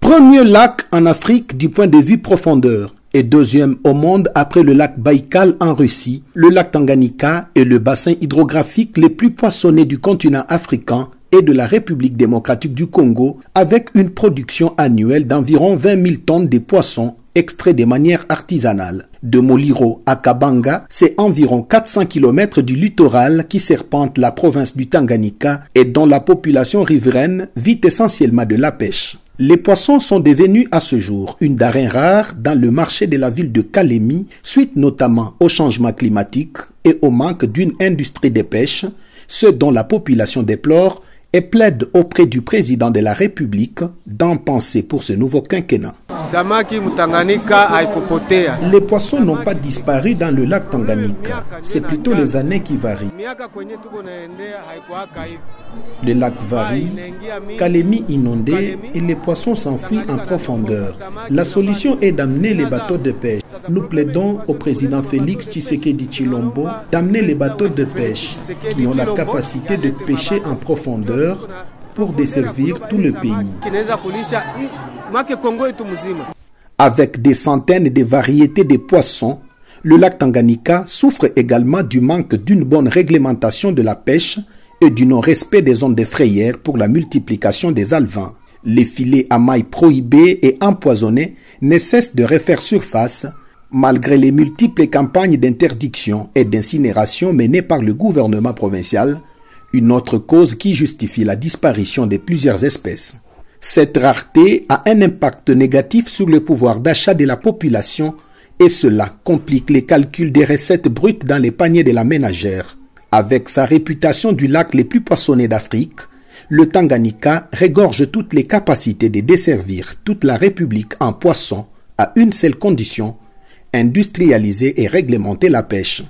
Premier lac en Afrique du point de vue profondeur et deuxième au monde après le lac Baïkal en Russie, le lac Tanganyika est le bassin hydrographique le plus poissonné du continent africain et de la République démocratique du Congo, avec une production annuelle d'environ 20 000 tonnes de poissons extraits de manière artisanale. De Moliro à Kabanga, c'est environ 400 km du littoral qui serpente la province du Tanganyika et dont la population riveraine vit essentiellement de la pêche. Les poissons sont devenus à ce jour une denrée rare dans le marché de la ville de Kalemi, suite notamment au changement climatique et au manque d'une industrie de pêche, ce dont la population déplore et plaide auprès du président de la République d'en penser pour ce nouveau quinquennat. Les poissons n'ont pas disparu dans le lac Tanganyika, c'est plutôt les années qui varient. Le lac varie, Kalemi inondé et les poissons s'enfuient en profondeur. La solution est d'amener les bateaux de pêche. Nous plaidons au président Félix Tshisekedi Tshilombo d'amener les bateaux de pêche qui ont la capacité de pêcher en profondeur pour desservir tout le pays. Avec des centaines de variétés de poissons, le lac Tanganyika souffre également du manque d'une bonne réglementation de la pêche et du non-respect des zones de frayère pour la multiplication des alevins. Les filets à mailles prohibés et empoisonnés ne cessent de refaire surface malgré les multiples campagnes d'interdiction et d'incinération menées par le gouvernement provincial, une autre cause qui justifie la disparition de plusieurs espèces. Cette rareté a un impact négatif sur le pouvoir d'achat de la population et cela complique les calculs des recettes brutes dans les paniers de la ménagère. Avec sa réputation du lac le plus poissonné d'Afrique, le Tanganyika regorge toutes les capacités de desservir toute la République en poissons à une seule condition, industrialiser et réglementer la pêche.